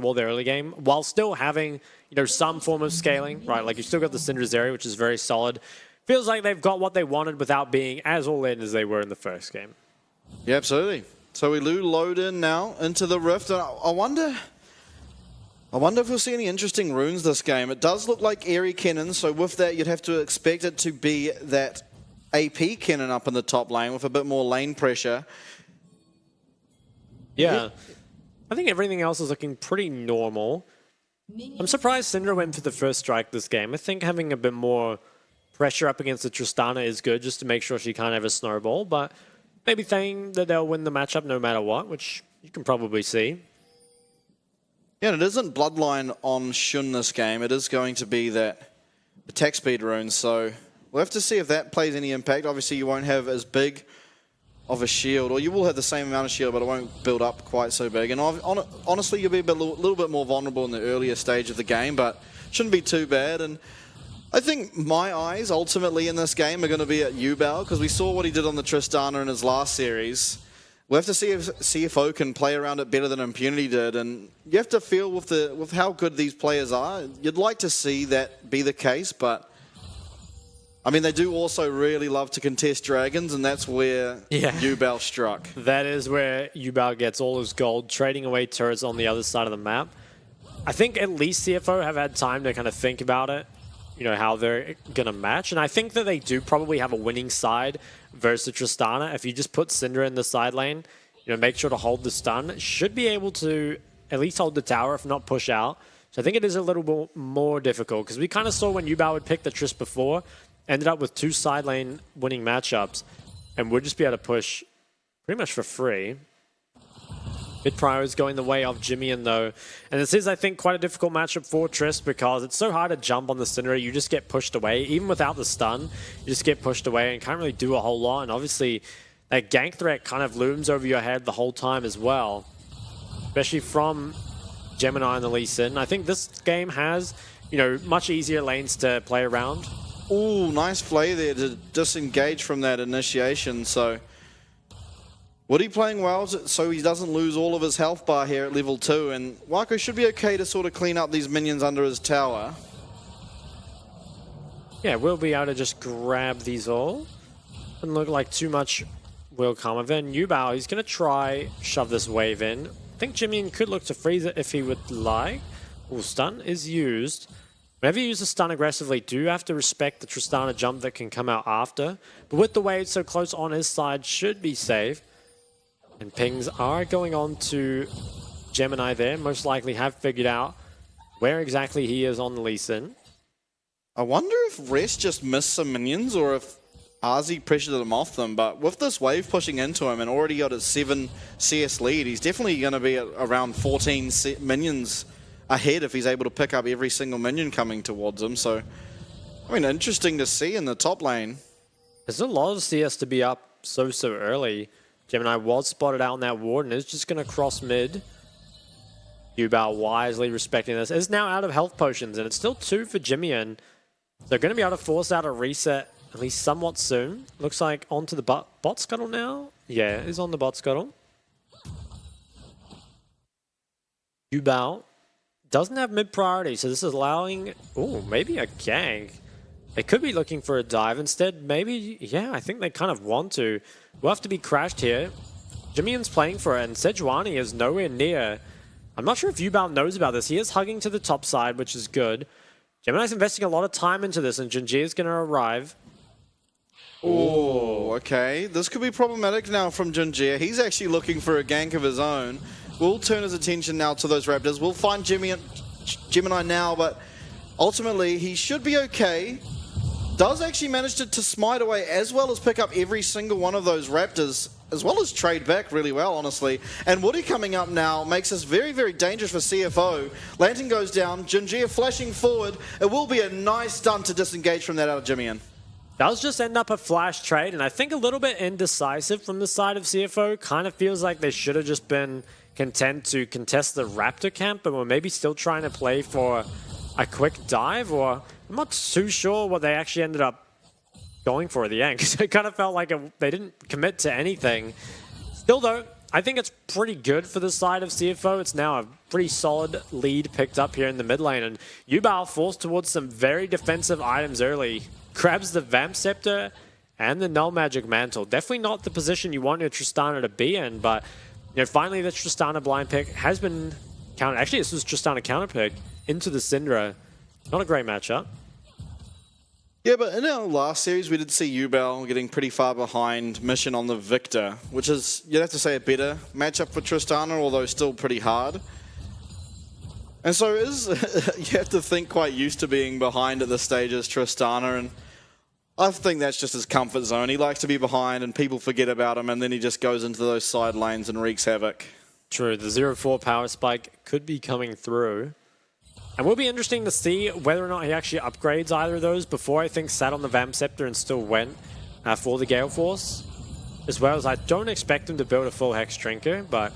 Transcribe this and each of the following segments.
the early game, while still having, some form of scaling, right? Like, you still got the Syndra's area, which is very solid. Feels like they've got what they wanted without being as all-in as they were in the first game. Yeah, absolutely. So we load in now into the Rift. I wonder if we'll see any interesting runes this game. It does look like Airy Cannon, so with that you'd have to expect it to be that AP Cannon up in the top lane with a bit more lane pressure. Yeah. I think everything else is looking pretty normal. I'm surprised Syndra went for the first strike this game. I think having a bit more pressure up against the Tristana is good just to make sure she can't have a snowball, but maybe saying that they'll win the matchup no matter what, which you can probably see. Yeah, and it isn't Bloodline on Shun this game. It is going to be that attack speed rune, so we'll have to see if that plays any impact. Obviously, you won't have as big of a shield, or you will have the same amount of shield, but it won't build up quite so big. And honestly, you'll be a little bit more vulnerable in the earlier stage of the game, but shouldn't be too bad. And I think my eyes ultimately in this game are going to be at Yubao, because we saw what he did on the Tristana in his last series. We'll have to see if CFO can play around it better than Impunity did, and you have to feel with how good these players are. You'd like to see that be the case, but I mean, they do also really love to contest dragons, and that's where Yubao struck. That is where Yubao gets all his gold, trading away turrets on the other side of the map. I think at least CFO have had time to kind of think about it, how they're going to match. And I think that they do probably have a winning side versus Tristana. If you just put Syndra in the side lane, make sure to hold the stun, should be able to at least hold the tower, if not push out. So I think it is a little bit more difficult, because we kind of saw when Yubao would pick the Trist before, ended up with 2 side lane winning matchups, and would just be able to push pretty much for free. Mid prior is going the way of Jimmy, though. And this is, I think, quite a difficult matchup for Trist, because it's so hard to jump on the Syndra. You just get pushed away. Even without the stun, you just get pushed away and can't really do a whole lot. And obviously, that gank threat kind of looms over your head the whole time as well, especially from Gemini and the Lee Sin. I think this game has, much easier lanes to play around. Ooh, nice play there to disengage from that initiation. So Woody playing well so he doesn't lose all of his health bar here at level 2. And Wako should be okay to sort of clean up these minions under his tower. Yeah, we'll be able to just grab these all. Doesn't look like too much will come of it. And Yubao, he's going to try shove this wave in. I think Jimmy could look to freeze it if he would like. Ooh, stun is used. Whenever you use the stun aggressively, do have to respect the Tristana jump that can come out after. But with the wave so close on his side, should be safe. And pings are going on to Gemini there. Most likely have figured out where exactly he is on the Lee Sin. I wonder if Rest just missed some minions, or if Arzi pressured them off them. But with this wave pushing into him and already got a 7 CS lead, he's definitely going to be at around 14 minions ahead if he's able to pick up every single minion coming towards him. So, I mean, interesting to see in the top lane. There's a lot of CS to be up so early. Gemini was spotted out on that ward and is just going to cross mid. Yubao wisely respecting this. Is now out of health potions, and it's still 2 for Jimmy, and they're going to be able to force out a reset at least somewhat soon. Looks like onto the bot scuttle now. Yeah, is on the bot scuttle. Yubao doesn't have mid priority, so this is allowing, maybe a gank. They could be looking for a dive. Instead, maybe, I think they kind of want to. We'll have to be crashed here. Jimmy's playing for it, and Sejuani is nowhere near. I'm not sure if Yubao knows about this. He is hugging to the top side, which is good. Gemini's investing a lot of time into this, and Junji is going to arrive. Oh, okay. This could be problematic now from Junji. He's actually looking for a gank of his own. We'll turn his attention now to those Raptors. We'll find Gemini now, but ultimately he should be okay. Does actually manage to smite away as well as pick up every single one of those Raptors, as well as trade back really well, honestly. And Woody coming up now makes this very, very dangerous for CFO. Lantern goes down, Junjia flashing forward. It will be a nice stunt to disengage from that out of Jimmy. Does just end up a flash trade, and I think a little bit indecisive from the side of CFO. Kind of feels like they should have just been content to contest the Raptor camp, but were maybe still trying to play for a quick dive, or I'm not too sure what they actually ended up going for at the end, because it kind of felt like they didn't commit to anything. Still though, I think it's pretty good for the side of CFO. It's now a pretty solid lead picked up here in the mid lane. And Yubao forced towards some very defensive items early. Grabs the Vamp Scepter and the Null Magic Mantle. Definitely not the position you want your Tristana to be in, but finally the Tristana blind pick has been countered. Actually, this was Tristana counter pick into the Syndra. Not a great matchup. Yeah, but in our last series, we did see Yubel getting pretty far behind Mission on the Victor, which is, you'd have to say, a better matchup for Tristana, although still pretty hard. And so you have to think quite used to being behind at this stage as Tristana, and I think that's just his comfort zone. He likes to be behind and people forget about him, and then he just goes into those side lanes and wreaks havoc. True, the 0-4 power spike could be coming through. And will be interesting to see whether or not he actually upgrades either of those. Before, I think, sat on the Vamp Scepter and still went for the Gale Force. As well as I don't expect him to build a full Hex Drinker, but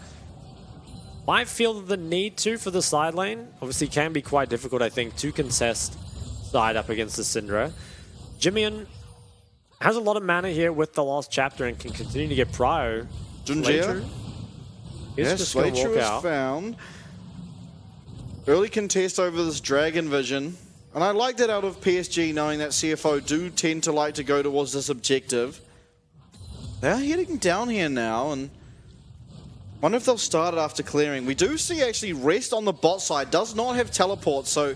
might feel the need to for the side lane. Obviously can be quite difficult, I think, to contest side up against the Syndra. Jimmian has a lot of mana here with the Lost Chapter and can continue to get prio. Junjia? Yes, Slaytrue is found. Early contest over this Dragon Vision. And I like that out of PSG, knowing that CFO do tend to like to go towards this objective. They're heading down here now, and wonder if they'll start it after clearing. We do see actually Rest on the bot side, does not have teleport, so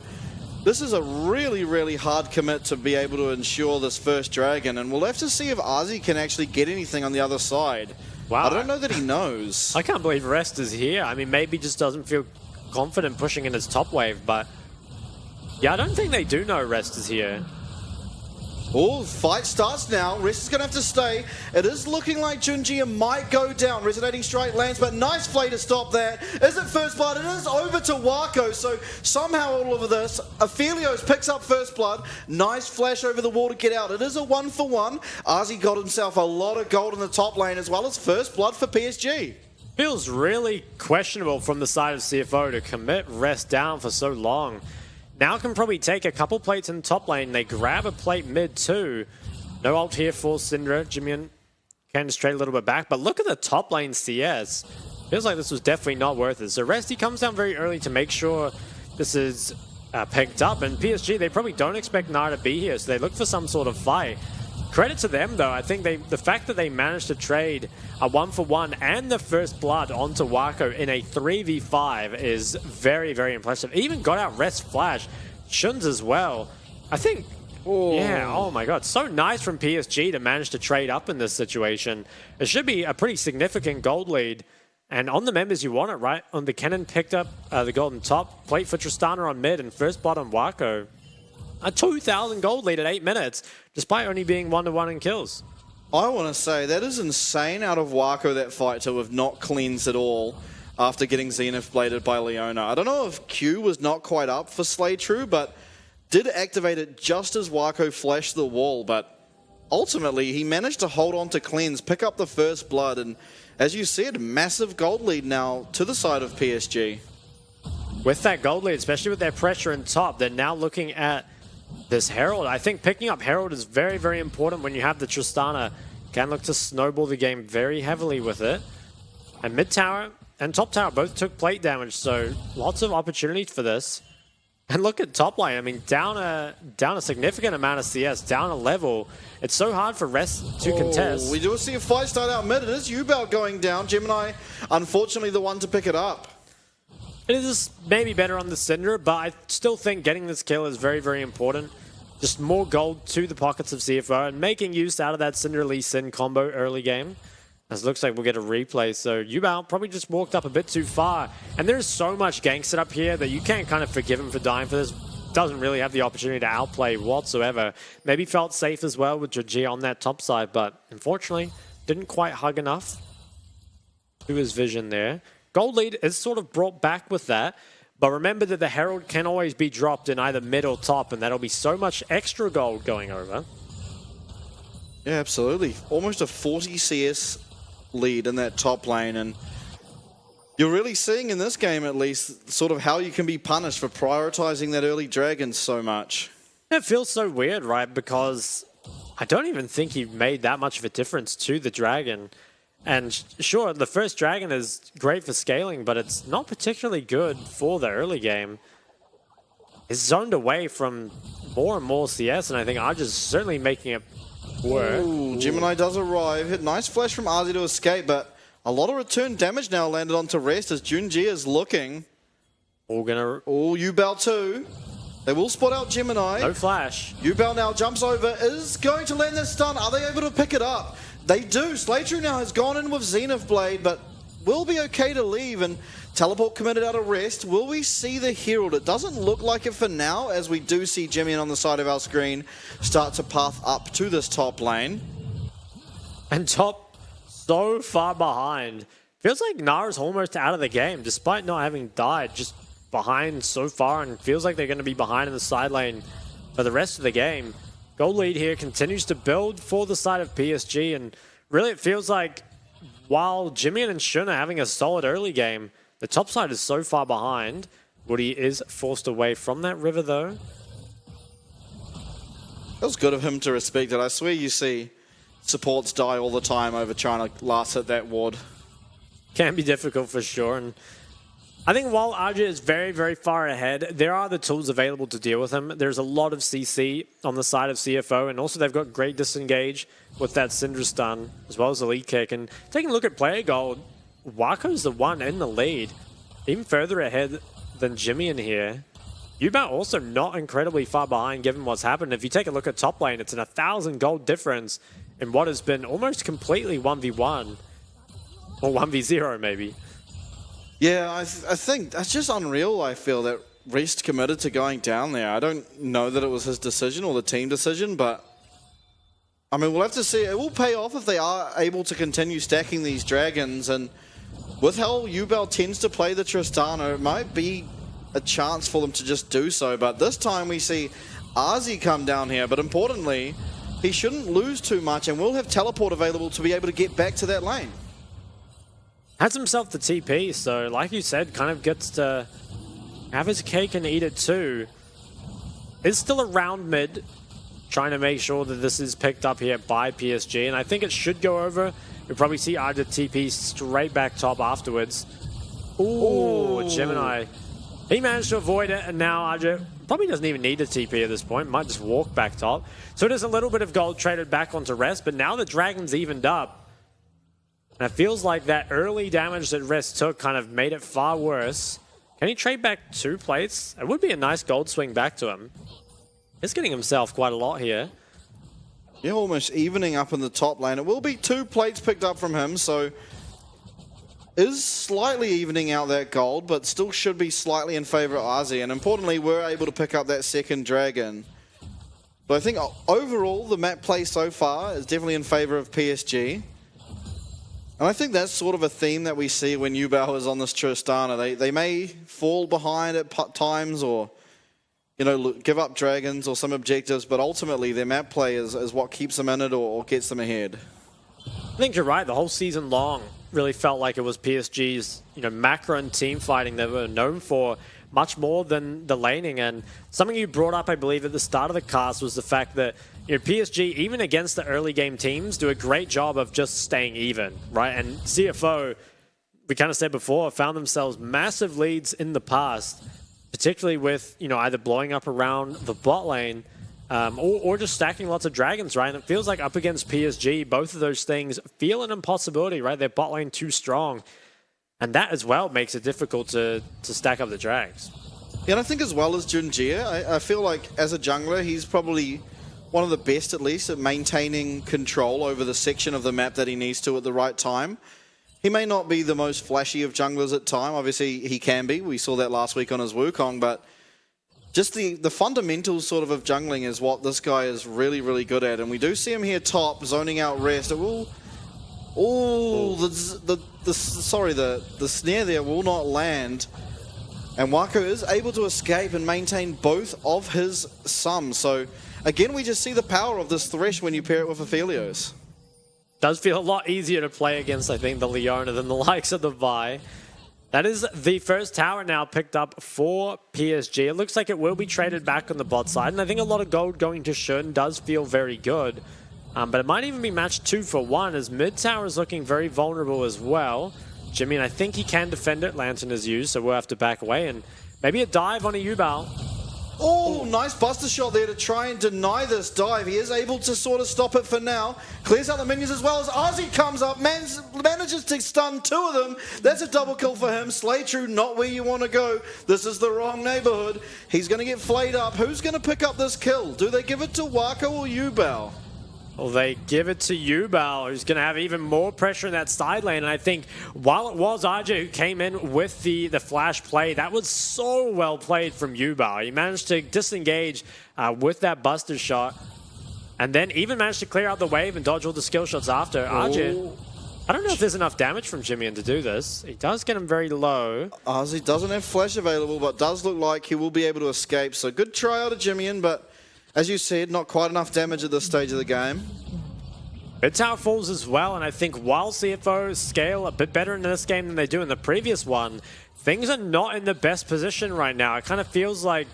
this is a really, really hard commit to be able to ensure this first Dragon, and we'll have to see if Ozzy can actually get anything on the other side. Wow. I don't know that he knows. I can't believe Rest is here. I mean, maybe just doesn't feel confident pushing in his top wave, but yeah, I don't think they do know Rest is here. Oh, fight starts now. Rest is going to have to stay. It is looking like Junjia might go down. Resonating Strike lands, but nice play to stop that. Is it first blood? It is over to Wako, so somehow all of this, Aphelios picks up first blood. Nice flash over the wall to get out. It is a 1-for-1. Ozzy got himself a lot of gold in the top lane, as well as first blood for PSG. Feels really questionable from the side of CFO to commit Rest down for so long. Now can probably take a couple plates in top lane. They grab a plate mid too. No ult here for Syndra. Jimmian can straight a little bit back, but look at the top lane CS. Feels like this was definitely not worth it. So Rest, he comes down very early to make sure this is picked up. And PSG, they probably don't expect Nara to be here, so they look for some sort of fight. Credit to them, though. I think the fact that they managed to trade a 1-for-1 and the first blood onto Wako in a 3v5 is very, very impressive. Even got out Rest Flash. Shun's as well. I think, yeah, oh my god. So nice from PSG to manage to trade up in this situation. It should be a pretty significant gold lead. And on the members, you want it, right? On the Cannon picked up the golden top. Plate for Tristana on mid and first blood on Wako. A 2,000 gold lead at 8 minutes, despite only being 1-to-1 in kills. I want to say, that is insane out of Wako, that fight, to have not cleansed at all after getting Zenith bladed by Leona. I don't know if Q was not quite up for Slaytrue, but did activate it just as Wako flashed the wall. But ultimately, he managed to hold on to cleanse, pick up the first blood, and as you said, massive gold lead now to the side of PSG. With that gold lead, especially with their pressure in top, they're now looking at this Herald. I think picking up Herald is very, very important when you have the Tristana. Can look to snowball the game very heavily with it. And mid tower and top tower both took plate damage, so lots of opportunities for this. And look at top lane. I mean, down a significant amount of CS, down a level. It's so hard for Rest to contest. We do see a fight start out mid. It is Yubel going down. Gemini, unfortunately, the one to pick it up. It is maybe better on the Syndra, but I still think getting this kill is very, very important. Just more gold to the pockets of CFO and making use out of that Syndra Lee Sin combo early game. As it looks like we'll get a replay. So Yubao probably just walked up a bit too far. And there's so much gank set up here that you can't kind of forgive him for dying for this. Doesn't really have the opportunity to outplay whatsoever. Maybe felt safe as well with Joji on that top side, but unfortunately didn't quite hug enough to his vision there. Gold lead is sort of brought back with that, but remember that the Herald can always be dropped in either mid or top, and that'll be so much extra gold going over. Yeah, absolutely. Almost a 40 CS lead in that top lane, and you're really seeing in this game, at least, sort of how you can be punished for prioritizing that early dragon so much. It feels so weird, right? Because I don't even think he made that much of a difference to the dragon. And sure, the first dragon is great for scaling, but it's not particularly good for the early game. It's zoned away from more and more CS, and I think Arja's certainly making it work. Ooh, Gemini does arrive. Hit nice flash from Arzi to escape, but a lot of return damage now landed onto Rest as Junji is looking. All gonna... Oh, Yubao too. They will spot out Gemini. No flash. Yubao now jumps over, is going to land this stun. Are they able to pick it up? They do. Slaytrue now has gone in with Zenith Blade, but will be okay to leave, and teleport committed out of Rest. Will we see the Herald? It doesn't look like it for now, as we do see Gemini on the side of our screen start to path up to this top lane. And top so far behind. Feels like Nara's almost out of the game, despite not having died. Just behind so far, and feels like they're going to be behind in the side lane for the rest of the game. Gold lead here continues to build for the side of PSG, and really it feels like while Jimmy and Shun are having a solid early game, the top side is so far behind. Woody is forced away from that river though. It was good of him to respect it. I swear you see supports die all the time over trying to last hit that ward. Can be difficult for sure, and I think while Arja is very, very far ahead, there are the tools available to deal with him. There's a lot of CC on the side of CFO, and also they've got great disengage with that Syndra stun, as well as the lead kick. And taking a look at player gold, Wako's the one in the lead, even further ahead than Jimmy in here. Yubao also not incredibly far behind given what's happened. If you take a look at top lane, it's an 1,000 gold difference in what has been almost completely 1v1, or 1v0 maybe. Yeah, I think that's just unreal, I feel, that Rest committed to going down there. I don't know that it was his decision or the team decision, but I mean, we'll have to see. It will pay off if they are able to continue stacking these dragons, and with how Yubao tends to play the Tristana, it might be a chance for them to just do so. But this time we see Arzi come down here, but importantly, he shouldn't lose too much, and will have teleport available to be able to get back to that lane. Has himself the TP, so like you said, kind of gets to have his cake and eat it too. Is still around mid, trying to make sure that this is picked up here by PSG, and I think it should go over. You'll probably see Arja TP straight back top afterwards. Ooh, Gemini. He managed to avoid it, and now Arja probably doesn't even need a TP at this point, might just walk back top. So there's a little bit of gold traded back onto Rest, but now the Dragon's evened up. And it feels like that early damage that Rest took kind of made it far worse. Can he trade back 2 plates? It would be a nice gold swing back to him. He's getting himself quite a lot here. Yeah, almost evening up in the top lane. It will be 2 plates picked up from him, so is slightly evening out that gold, but still should be slightly in favor of Arzi. And importantly, we're able to pick up that second dragon. But I think overall, the map play so far is definitely in favor of PSG. And I think that's sort of a theme that we see when Yubao is on this Tristana. They may fall behind at times, or you know, give up dragons or some objectives, but ultimately their map play is what keeps them in it or gets them ahead. I think you're right. The whole season long really felt like it was PSG's, macro and team fighting they were known for much more than the laning. And something you brought up, I believe, at the start of the cast was the fact that PSG, even against the early game teams, do a great job of just staying even, right? And CFO, we kind of said before, found themselves massive leads in the past, particularly with, either blowing up around the bot lane or just stacking lots of dragons, right? And it feels like up against PSG, both of those things feel an impossibility, right? Their bot lane too strong. And that as well makes it difficult to stack up the drags. Yeah, and I think as well as Junjia, I feel like as a jungler, he's probably one of the best, at least, at maintaining control over the section of the map that he needs to at the right time. He may not be the most flashy of junglers at time. Obviously, he can be. We saw that last week on his Wukong, but just the fundamentals sort of jungling is what this guy is really, really good at. And we do see him here top, zoning out Rest. It will... Oh, the snare there will not land. And Wako is able to escape and maintain both of his sums. So, again, we just see the power of this Thresh when you pair it with Aphelios. Does feel a lot easier to play against, I think, the Leona than the likes of the Vi. That is the first tower now picked up for PSG. It looks like it will be traded back on the bot side, and I think a lot of gold going to Shun does feel very good. But it might even be match 2-for-1 as mid tower is looking very vulnerable as well. Jimmy, and I think he can defend it. Lantern is used, so we'll have to back away. And maybe a dive on a U-Bow. Oh, nice buster shot there to try and deny this dive. He is able to sort of stop it for now. Clears out the minions as well as Ozzy comes up. Manages to stun 2 of them. That's a double kill for him. Slaytrue, not where you want to go. This is the wrong neighborhood. He's going to get flayed up. Who's going to pick up this kill? Do they give it to Wako or U-Bow? Well, they give it to U-Bow, who's going to have even more pressure in that side lane. And I think while it was RJ who came in with the flash play, that was so well played from U-Bow. He managed to disengage with that buster shot and then even managed to clear out the wave and dodge all the skill shots after. RJ, I don't know if there's enough damage from Jimmy to do this. He does get him very low. Ozzy doesn't have flash available, but does look like he will be able to escape. So good try out of Jimmy, but as you said, not quite enough damage at this stage of the game. Mid tower falls as well, and I think while CFO scale a bit better in this game than they do in the previous one, things are not in the best position right now. It kind of feels like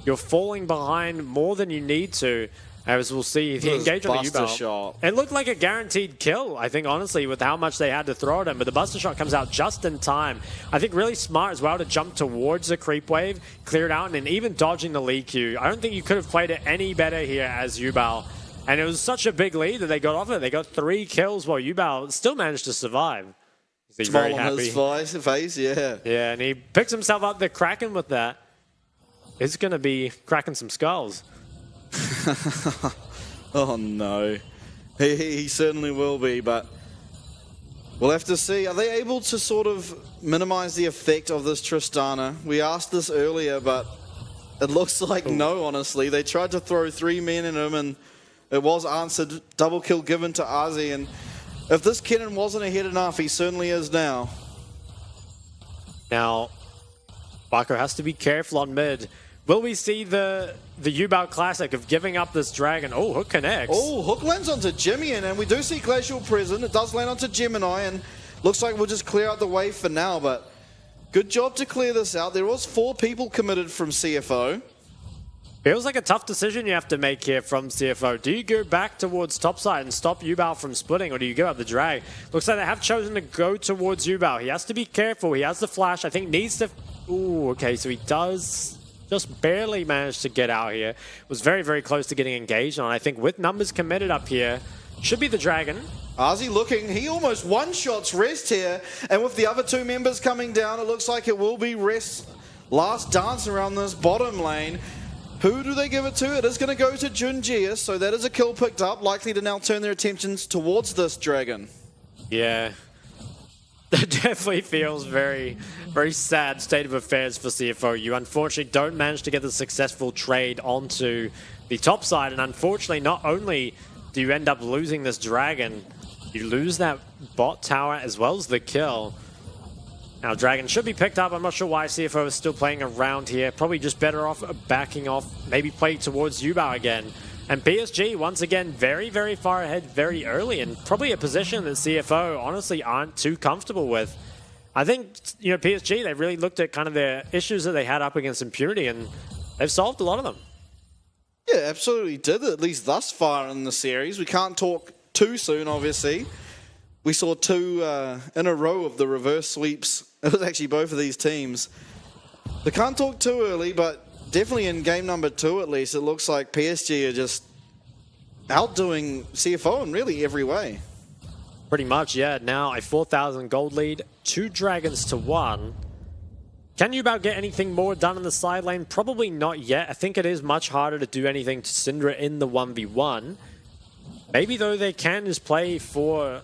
you're falling behind more than you need to. As we'll see, he engaged on the U-Bow. It looked like a guaranteed kill, I think, honestly, with how much they had to throw at him. But the buster shot comes out just in time. I think really smart as well to jump towards the creep wave, clear it out, and then even dodging the lead queue. I don't think you could have played it any better here as U-Bow. And it was such a big lead that they got off it. They got 3 kills while U-Bow still managed to survive. He's very happy. On his face, yeah. Yeah, and he picks himself up the Kraken with that. It's going to be cracking some skulls. Oh no, he certainly will be, but we'll have to see. Are they able to sort of minimize the effect of this Tristana? We asked this earlier, but it looks like no, honestly. They tried to throw 3 men in him and it was answered. Double kill given to Ozzy, and if this Kennen wasn't ahead enough, he certainly is now. Now, Baco has to be careful on mid. Will we see the U-Bow classic of giving up this dragon? Oh, hook connects. Oh, hook lands onto Jimmy, and we do see Glacial Prison. It does land onto Gemini, and looks like we'll just clear out the wave for now, but good job to clear this out. There was 4 people committed from CFO. Feels like a tough decision you have to make here from CFO. Do you go back towards topside and stop U-Bow from splitting, or do you go up the drag? Looks like they have chosen to go towards U-Bow. He has to be careful. He has the flash. I think needs to... Ooh, okay, so he does... just barely managed to get out here. Was very, very close to getting engaged on. I think with numbers committed up here, should be the dragon. Ozzy looking, he almost one-shots Rest here, and with the other 2 members coming down, it looks like it will be Rest's last dance around this bottom lane. Who do they give it to? It is going to go to Junjia, so that is a kill picked up, likely to now turn their attentions towards this dragon. Yeah. That definitely feels very, very sad state of affairs for CFO. You unfortunately don't manage to get the successful trade onto the top side, and unfortunately not only do you end up losing this dragon, you lose that bot tower as well as the kill. Now dragon should be picked up. I'm not sure why CFO is still playing around here. Probably just better off backing off, maybe play towards U-Bow again. And PSG, once again, very, very far ahead very early, and probably a position that CFO honestly aren't too comfortable with. I think, you know, PSG, they really looked at kind of their issues that they had up against Impunity, and they've solved a lot of them. Yeah, absolutely did, at least thus far in the series. We can't talk too soon, obviously. We saw 2 in a row of the reverse sweeps. It was actually both of these teams. They can't talk too early, but definitely in game number 2 at least, it looks like PSG are just outdoing CFO in really every way. Pretty much, yeah. Now a 4,000 gold lead, 2 dragons to 1. Can U-Bow get anything more done in the side lane? Probably not yet. I think it is much harder to do anything to Syndra in the 1v1. Maybe though they can just play for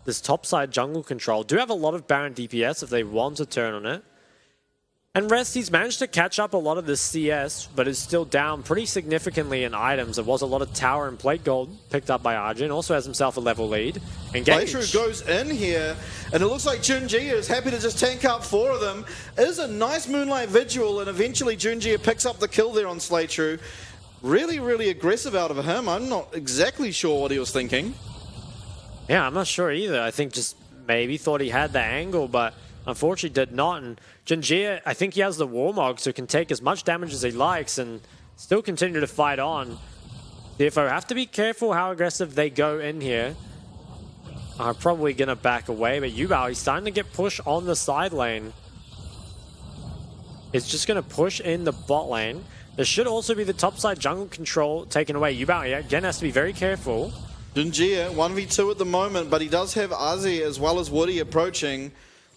this topside jungle control. Do have a lot of Baron DPS if they want to turn on it. And Rest, he's managed to catch up a lot of the CS, but is still down pretty significantly in items. There was a lot of tower and plate gold picked up by Arjun. Also has himself a level lead. Engage. Slaytrue goes in here, and it looks like Junjia is happy to just tank up 4 of them. It is a nice Moonlight Vigil, and eventually Junjia picks up the kill there on Slaytrue. Really, really aggressive out of him. I'm not exactly sure what he was thinking. Yeah, I'm not sure either. I think just maybe thought he had the angle, but unfortunately did not. And Junjia, I think he has the Warmog, so can take as much damage as he likes and still continue to fight on. CFO have to be careful how aggressive they go in here. Are probably going to back away, but Yubao, he's starting to get pushed on the side lane. It's just going to push in the bot lane. There should also be the topside jungle control taken away. Yubao, again, has to be very careful. Junjia, 1v2 at the moment, but he does have Ozzy as well as Woody approaching.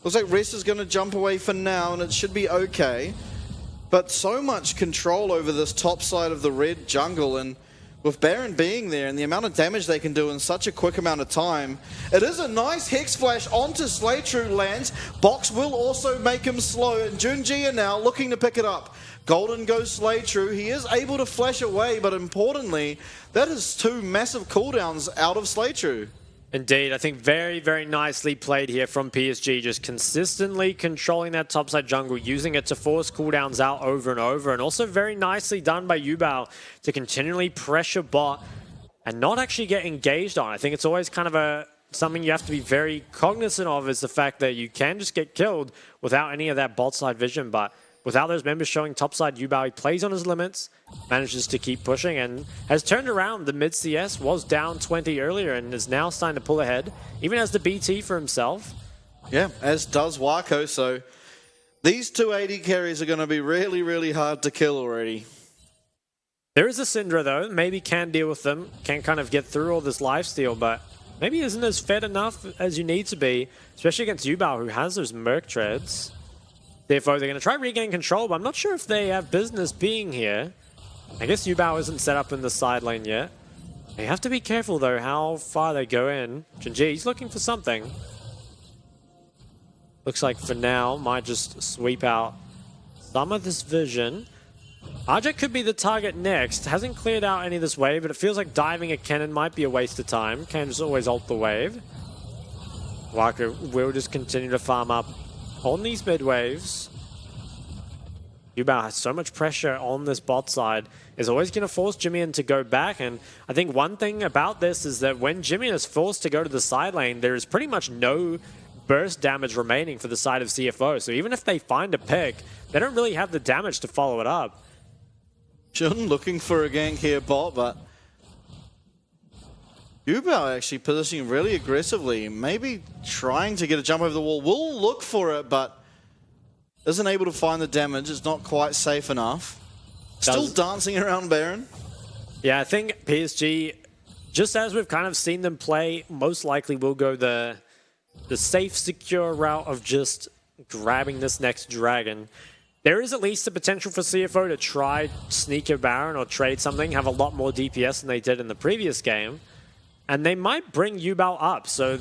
Looks like Rest is going to jump away for now, and it should be okay. But so much control over this top side of the red jungle, and with Baron being there and the amount of damage they can do in such a quick amount of time, it is a nice Hex Flash onto Slaytrue lands. Box will also make him slow, and Junjia now looking to pick it up. Golden goes Slaytrue. He is able to flash away, but importantly, that is 2 massive cooldowns out of Slaytrue. Indeed, I think very, very nicely played here from PSG, just consistently controlling that topside jungle, using it to force cooldowns out over and over, and also very nicely done by Yubao to continually pressure bot and not actually get engaged on. I think it's always kind of something you have to be very cognizant of, is the fact that you can just get killed without any of that bot side vision, but without those members showing topside, Yubao, he plays on his limits, manages to keep pushing, and has turned around. The mid CS was down 20 earlier and is now starting to pull ahead, even has the BT for himself. Yeah, as does Wako, so these 280 carries are going to be really, really hard to kill already. There is a Syndra, though. Maybe can deal with them, can kind of get through all this lifesteal, but maybe isn't as fed enough as you need to be, especially against Yubao, who has those Merc Treads. Therefore, they're going to try regain control, but I'm not sure if they have business being here. I guess Yubao isn't set up in the side lane yet. They have to be careful, though, how far they go in. Jinji, he's looking for something. Looks like for now, might just sweep out some of this vision. RJ could be the target next. Hasn't cleared out any of this wave, but it feels like diving a cannon might be a waste of time. Can just always ult the wave. Waka will just continue to farm up on these mid waves. Yubao has so much pressure on this bot side, is always going to force Jimmy to go back, and I think one thing about this is that when Jimmy is forced to go to the side lane, there is pretty much no burst damage remaining for the side of CFO, so even if they find a pick, they don't really have the damage to follow it up. Shun looking for a gank here, bot, but Yubao actually positioning really aggressively, maybe trying to get a jump over the wall. Will look for it, but isn't able to find the damage. It's not quite safe enough. Still dancing around Baron. Yeah, I think PSG, just as we've kind of seen them play, most likely will go the safe, secure route of just grabbing this next dragon. There is at least the potential for CFO to try sneak a Baron or trade something, have a lot more DPS than they did in the previous game. And they might bring Yubao up, so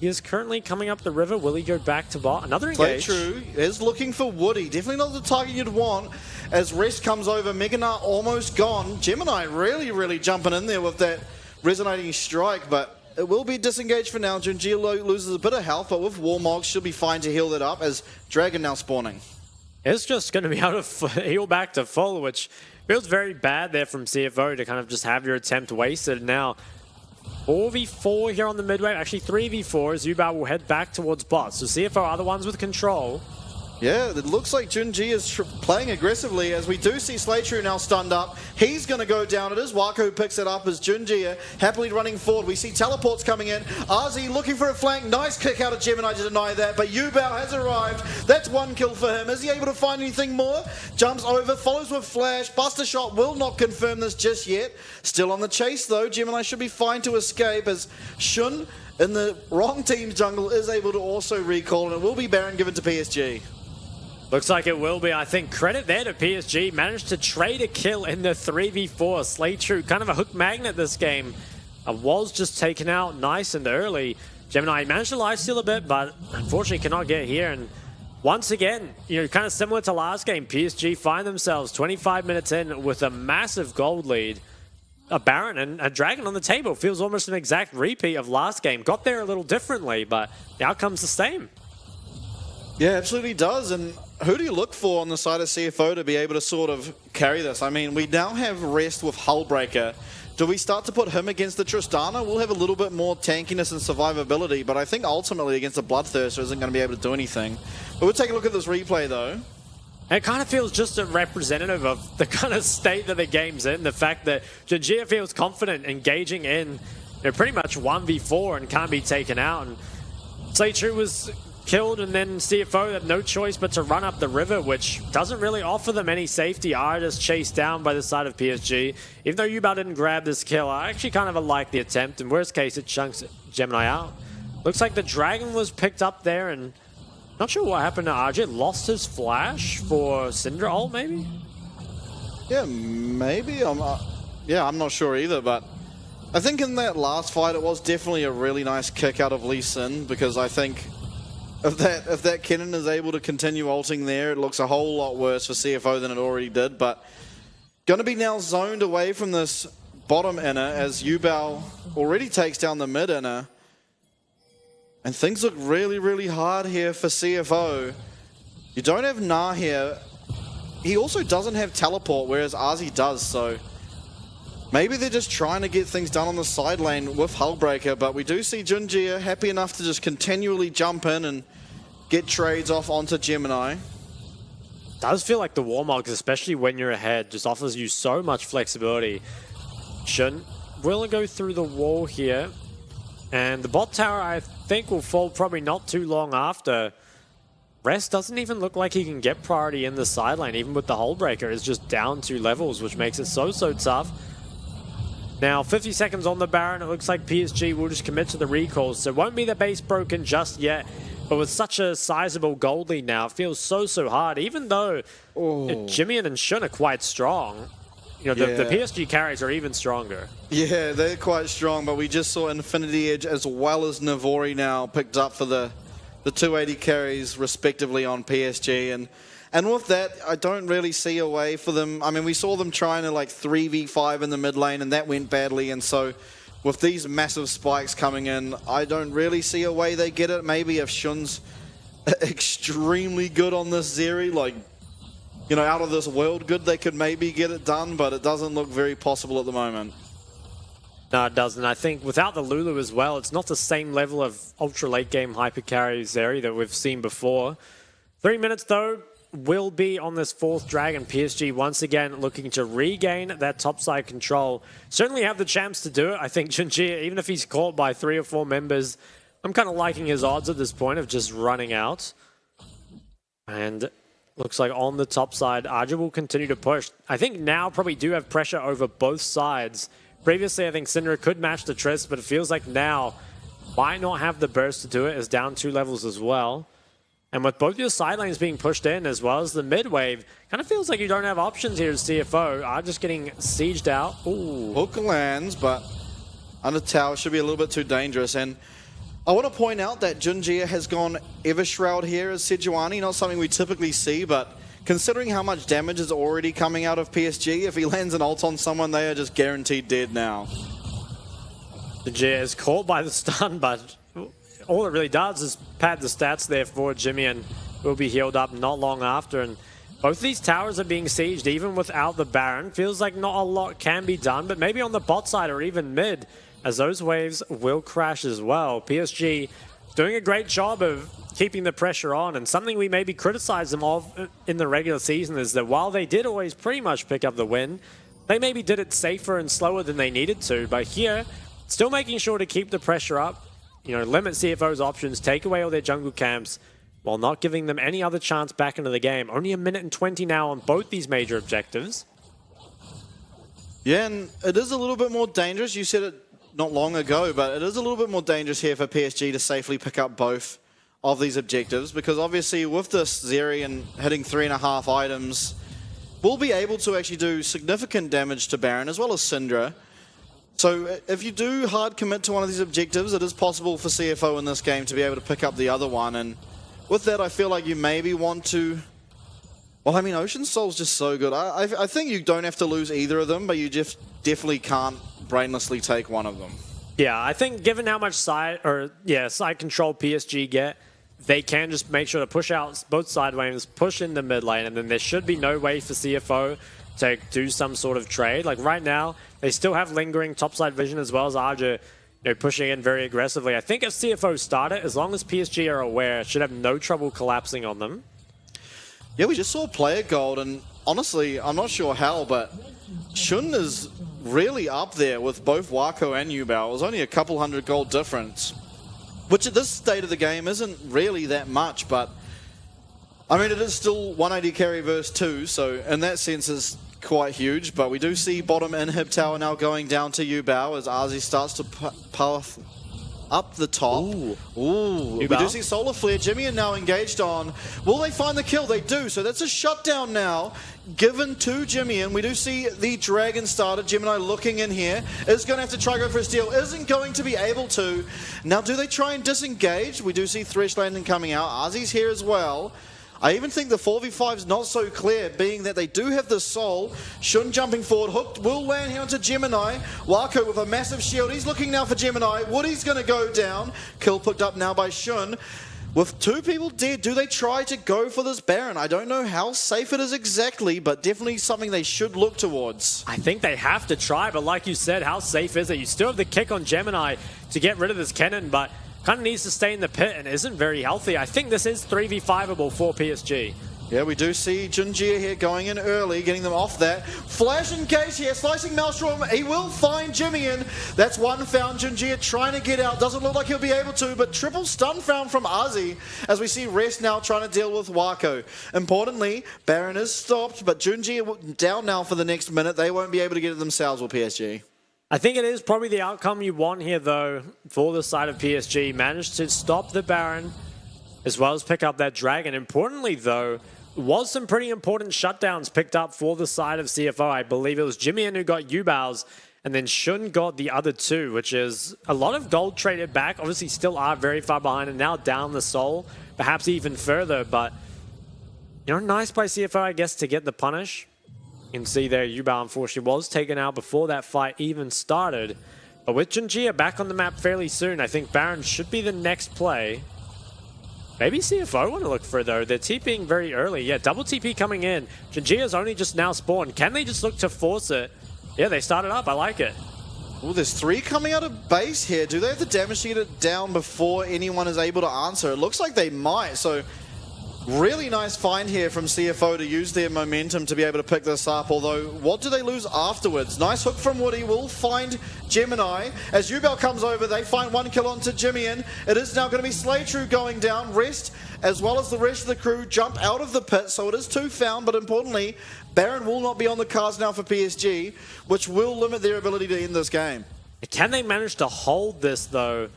he is currently coming up the river. Will he go back to bot? Another engage. True is looking for Woody. Definitely not the target you'd want. As Rest comes over, Meganar almost gone. Gemini really, really jumping in there with that resonating strike, but it will be disengaged for now. Junjia loses a bit of health, but with Warmog, she'll be fine to heal that up as Dragon now spawning. It's just going to be able to heal back to full, which feels very bad there from CFO to kind of just have your attempt wasted. Now, 4v4 here on the midway, actually 3v4 as Yubao will head back towards bot. So CFO are the ones with control. Yeah, it looks like Junji is playing aggressively as we do see Slaytrue now stunned up. He's going to go down. It is Wako who picks it up as Junji happily running forward. We see teleports coming in. RZ looking for a flank. Nice kick out of Gemini to deny that, but Yubao has arrived. That's one kill for him. Is he able to find anything more? Jumps over, follows with flash. Buster shot will not confirm this just yet. Still on the chase though. Gemini should be fine to escape as Shun in the wrong team's jungle is able to also recall, and it will be Baron given to PSG. Looks like it will be. I think credit there to PSG. Managed to trade a kill in the 3v4. Slaytrue, kind of a hook magnet this game. Was just taken out nice and early. Gemini managed to lifesteal a bit, but unfortunately cannot get here. And once again, you know, kind of similar to last game, PSG find themselves 25 minutes in with a massive gold lead. A Baron and a Dragon on the table. Feels almost an exact repeat of last game. Got there a little differently, but the outcome's the same. Yeah, absolutely does. And who do you look for on the side of CFO to be able to sort of carry this? I mean, we now have Rest with Hullbreaker. Do we start to put him against the Tristana? We'll have a little bit more tankiness and survivability, but I think ultimately against the Bloodthirster isn't going to be able to do anything. But we'll take a look at this replay, though. And it kind of feels just a representative of the kind of state that the game's in. The fact that Junjia feels confident engaging in pretty much 1v4 and can't be taken out. And Sleichu was killed, and then CFO had no choice but to run up the river, which doesn't really offer them any safety. Are just chased down by the side of PSG. Even though Yubao didn't grab this kill, I actually kind of like the attempt. In worst case, it chunks Gemini out. Looks like the Dragon was picked up there, and not sure what happened to RJ. Lost his flash for Syndra ult, maybe? Yeah, maybe. I'm not sure either, but I think in that last fight, it was definitely a really nice kick out of Lee Sin, because I think if that Kennen is able to continue ulting there, it looks a whole lot worse for CFO than it already did. But going to be now zoned away from this bottom inner as Yubao already takes down the mid inner. And things look really, really hard here for CFO. You don't have Na here. He also doesn't have teleport, whereas Arzi does, so maybe they're just trying to get things done on the side lane with Hullbreaker, but we do see Junjia happy enough to just continually jump in and get trades off onto Gemini. Does feel like the Warmogs, especially when you're ahead, just offers you so much flexibility. Shun will go through the wall here. And the bot tower, I think, will fall probably not too long after. Rest doesn't even look like he can get priority in the side lane, even with the Hullbreaker. It's just down 2 levels, which makes it so tough. Now, 50 seconds on the Baron. It looks like PSG will just commit to the recalls, so it won't be the base broken just yet. But with such a sizable gold lead now, it feels so hard, even though Jimmy and Shun are quite strong. You know, the PSG carries are even stronger. Yeah, they're quite strong, but we just saw Infinity Edge as well as Navori now picked up for the 280 carries respectively on PSG. And with that, I don't really see a way for them. I mean, we saw them trying to like 3v5 in the mid lane, and that went badly. And so with these massive spikes coming in, I don't really see a way they get it. Maybe if Shun's extremely good on this Zeri, like, you know, out of this world good, they could maybe get it done, but it doesn't look very possible at the moment. No, it doesn't. I think without the Lulu as well, it's not the same level of ultra late game hyper carry Zeri that we've seen before. 3 minutes though will be on this 4th Dragon. PSG once again looking to regain that topside control. Certainly have the chance to do it. I think Junjia, even if he's caught by 3 or 4 members, I'm kind of liking his odds at this point of just running out. And looks like on the top side, Arja will continue to push. I think now probably do have pressure over both sides. Previously, I think Syndra could match the Trist, but it feels like now might not have the burst to do it. It's down 2 levels as well. And with both your side lanes being pushed in as well as the mid wave, kind of feels like you don't have options here as CFO. Are just getting sieged out. Ooh. Hook lands, but under tower should be a little bit too dangerous. And I want to point out that Junjia has gone Evershroud here as Sejuani, not something we typically see, but considering how much damage is already coming out of PSG, if he lands an ult on someone, they are just guaranteed dead now. Junjia is caught by the stun, but all it really does is pad the stats there for Jimmy, and will be healed up not long after. And both these towers are being sieged even without the Baron. Feels like not a lot can be done, but maybe on the bot side or even mid, as those waves will crash as well. PSG doing a great job of keeping the pressure on, and something we maybe criticize them of in the regular season is that while they did always pretty much pick up the win, they maybe did it safer and slower than they needed to. But here, still making sure to keep the pressure up, you know, limit CFO's options, take away all their jungle camps, while not giving them any other chance back into the game. Only 1 minute and 20 now on both these major objectives. Yeah, and it is a little bit more dangerous. You said it not long ago, but it is a little bit more dangerous here for PSG to safely pick up both of these objectives, because obviously with this Zeri and hitting 3.5 items, we'll be able to actually do significant damage to Baron as well as Syndra. So if you do hard commit to one of these objectives, it is possible for CFO in this game to be able to pick up the other one. And with that, I feel like you maybe want to... Well, I mean, Ocean Soul's just so good. I think you don't have to lose either of them, but you just definitely can't brainlessly take one of them. Yeah, I think given how much side control PSG get, they can just make sure to push out both side lanes, push in the mid lane, and then there should be no way for CFO to do some sort of trade. Like right now, they still have lingering topside vision as well as Arja, pushing in very aggressively. I think if CFO start it, as long as PSG are aware, it should have no trouble collapsing on them. Yeah, we just saw player gold, and honestly, I'm not sure how, but Shun is really up there with both Wako and Yubao. It was only a couple hundred gold difference, which at this state of the game isn't really that much, but I mean, it is still 180 carry versus 2, so in that sense is quite huge. But we do see bottom inhib tower now going down to Yubao as Arzi starts to path up the top. Ooh. We do see Solar Flare. Jimmy are now engaged on. Will they find the kill? They do. So that's a shutdown now given to Jimmy. And we do see the Dragon starter. Gemini looking in here. Is going to have to try go for a steal. Isn't going to be able to. Now, do they try and disengage? We do see Thresh Landing coming out. Arzi's here as well. I even think the 4v5 is not so clear, being that they do have the soul. Shun jumping forward, hooked, will land here onto Gemini. Wako with a massive shield, he's looking now for Gemini. Woody's going to go down. Kill picked up now by Shun. With 2 people dead, do they try to go for this Baron? I don't know how safe it is exactly, but definitely something they should look towards. I think they have to try, but like you said, how safe is it? You still have the kick on Gemini to get rid of this cannon, but kind of needs to stay in the pit and isn't very healthy. I think this is 3v5able for PSG. Yeah, we do see Junjia here going in early, getting them off that. Flash engage here, slicing Maelstrom. He will find Jimmy in. That's one found. Junjia trying to get out. Doesn't look like he'll be able to, but triple stun found from Arzi as we see Rest now trying to deal with Wako. Importantly, Baron is stopped, but Junjia down now for the next minute. They won't be able to get it themselves with PSG. I think it is probably the outcome you want here, though, for the side of PSG. Managed to stop the Baron, as well as pick up that Dragon. Importantly, though, was some pretty important shutdowns picked up for the side of CFO. I believe it was Jimmy who got Yubao's, and then Shun got the other 2, which is a lot of gold traded back. Obviously, still are very far behind, and now down the soul, perhaps even further. But, you know, nice by CFO, I guess, to get the punish. You can see there, Yubao unfortunately was taken out before that fight even started. But with Junjia back on the map fairly soon, I think Baron should be the next play. Maybe CFO want to look for, though. They're TPing very early. Yeah, double TP coming in. Junjia's only just now spawned. Can they just look to force it? Yeah, they started up. I like it. Oh, there's 3 coming out of base here. Do they have the damage to get it down before anyone is able to answer? It looks like they might, so really nice find here from CFO to use their momentum to be able to pick this up, although what do they lose afterwards? Nice hook from Woody, will find Gemini. As Yubel comes over, they find 1 kill onto Jimmy, and it is now going to be Slaytrue going down. Rest, as well as the rest of the crew, jump out of the pit, so it is 2 found, but importantly, Baron will not be on the cards now for PSG, which will limit their ability to end this game. Can they manage to hold this, though?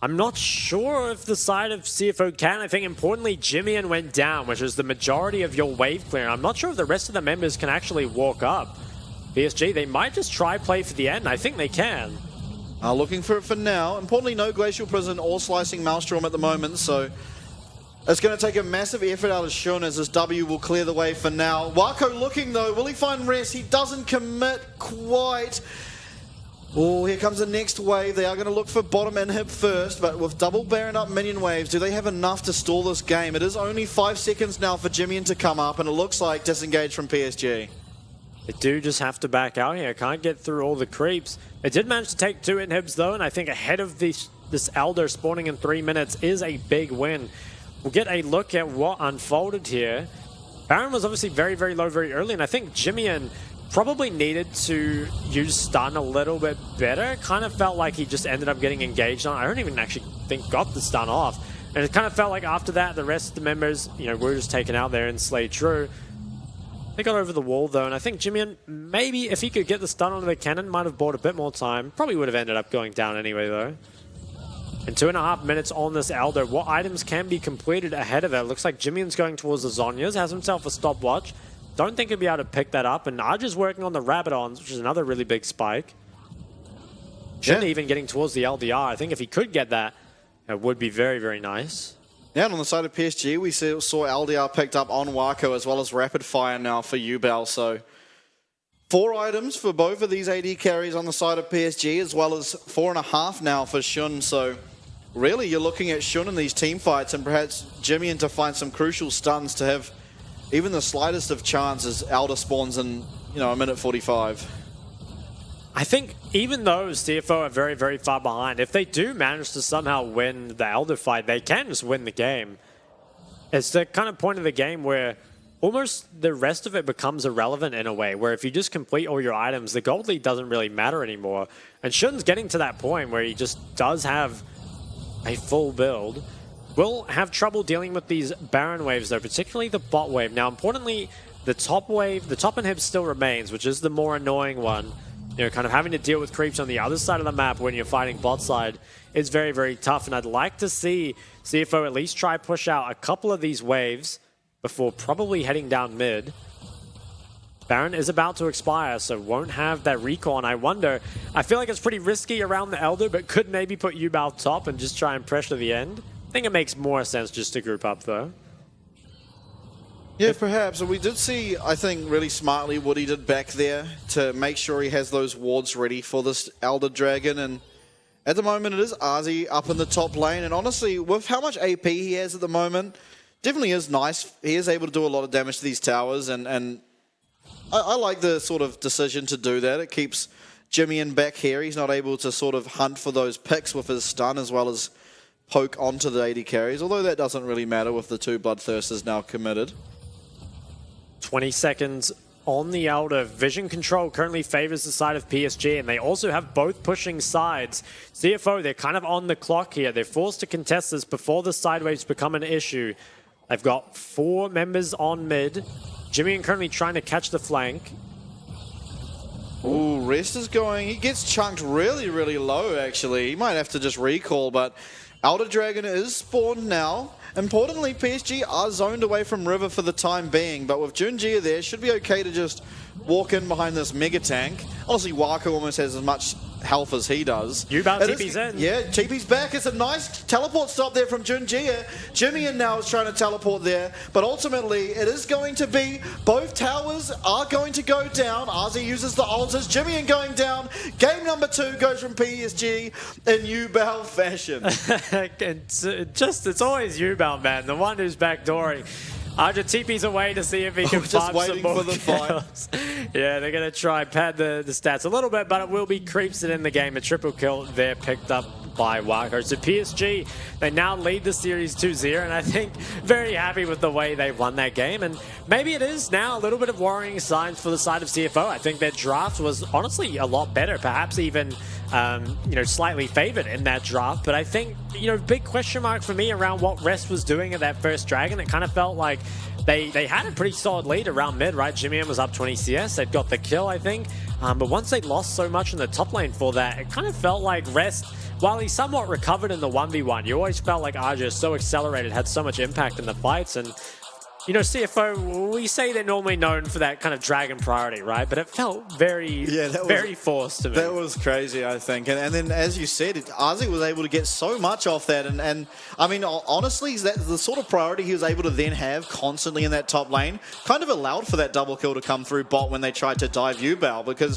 I'm not sure if the side of CFO can. I think importantly, Jimmy went down, which is the majority of your wave clear. I'm not sure if the rest of the members can actually walk up. PSG, they might just try play for the end. I think they can. Looking for it for now. Importantly, no Glacial Prison or Slicing Maelstrom at the moment, so it's going to take a massive effort out of Shun as this W will clear the way for now. Wako looking though, will he find Rest? He doesn't commit quite. Oh, here comes the next wave. They are going to look for bottom inhib first, but with double Baron up minion waves, do they have enough to stall this game? It is only 5 seconds now for Jimmy to come up, and it looks like disengage from PSG. They do just have to back out here. Can't get through all the creeps. They did manage to take 2 inhibs though, and I think ahead of this Elder spawning in 3 minutes is a big win. We'll get a look at what unfolded here. Baron was obviously very, very low very early, and I think Jimmy probably needed to use stun a little bit better. Kind of felt like he just ended up getting engaged on. I don't even actually think got the stun off. And it kind of felt like after that, the rest of the members, you know, were just taken out there and slayed true. They got over the wall though, and I think Jimmy, maybe if he could get the stun onto the cannon, might have bought a bit more time. Probably would have ended up going down anyway though. And 2.5 minutes on this Elder. What items can be completed ahead of it? Looks like Jimmy's going towards the Zhonya's, has himself a stopwatch. Don't think he'll be able to pick that up. And Naj is working on the Rabadons, which is another really big spike. Shouldn't even getting towards the LDR. I think if he could get that, it would be very, very nice. Yeah, and on the side of PSG, we saw LDR picked up on Wako as well as Rapid Fire now for Yubel. So 4 items for both of these AD carries on the side of PSG, as well as 4.5 now for Shun. So really, you're looking at Shun in these team fights and perhaps Jimmy to find some crucial stuns to have even the slightest of chance as Elder spawns in, you know, a minute 45. I think even though CFO are very, very far behind, if they do manage to somehow win the Elder fight, they can just win the game. It's the kind of point of the game where almost the rest of it becomes irrelevant in a way, where if you just complete all your items, the gold lead doesn't really matter anymore. And Shun's getting to that point where he just does have a full build. Will have trouble dealing with these Baron waves, though, particularly the bot wave. Now, importantly, the top wave, the top inhib still remains, which is the more annoying one. You know, kind of having to deal with creeps on the other side of the map when you're fighting bot side is very, very tough. And I'd like to see CFO at least try push out a couple of these waves before probably heading down mid. Baron is about to expire, so won't have that recall. And I wonder, I feel like it's pretty risky around the Elder, but could maybe put Yubao top and just try and pressure the end. I think it makes more sense just to group up, though. Yeah, perhaps. And we did see, I think, really smartly what he did back there to make sure he has those wards ready for this Elder Dragon. And at the moment, it is Ozzy up in the top lane. And honestly, with how much AP he has at the moment, definitely is nice. He is able to do a lot of damage to these towers. And I like the sort of decision to do that. It keeps Jimmy in back here. He's not able to sort of hunt for those picks with his stun as well as poke onto the AD carries. Although that doesn't really matter with the 2 Bloodthirsters now committed. 20 seconds on the Elder. Vision control currently favors the side of PSG, and they also have both pushing sides. CFO, they're kind of on the clock here. They're forced to contest this before the sideways become an issue. They've got 4 members on mid. Jimmy currently trying to catch the flank. Ooh, Rest is going. He gets chunked really, really low, actually. He might have to just recall, but Elder Dragon is spawned now. Importantly, PSG are zoned away from River for the time being, but with Junjia there, should be okay to just walk in behind this mega tank. Honestly, Waka almost has as much health as he does. Yubao TP's in. Yeah, TP's back. It's a nice teleport stop there from Junjia. Jimmy now is trying to teleport there, but ultimately it is going to be both towers are going to go down. Arzi uses the ulters. Jimmy going down. Game number 2 goes from PSG in Yubao fashion. It's always Yubao, man. The one who's backdooring. Arja TP's away to see if he can farm some more kills. Yeah, they're going to try pad the stats a little bit, but it will be creeps in the game. A triple kill there picked up by Wako. So PSG, they now lead the series 2-0, and I think very happy with the way they've won that game. And maybe it is now a little bit of worrying signs for the side of CFO. I think their draft was honestly a lot better, perhaps even slightly favored in that draft. But I think, big question mark for me around what Rest was doing at that first Dragon. It kind of felt like they had a pretty solid lead around mid, right? Jimmy was up 20 CS. They'd got the kill, I think. But once they lost so much in the top lane for that, it kind of felt like Rest, while he somewhat recovered in the 1v1, you always felt like Arja so accelerated, had so much impact in the fights. And CFO, we say they're normally known for that kind of Dragon priority, right? But it felt very forced to me. That was crazy, I think. And then, as you said, Ozzy was able to get so much off that. And I mean, honestly, the sort of priority he was able to then have constantly in that top lane kind of allowed for that double kill to come through bot when they tried to dive Yubao, because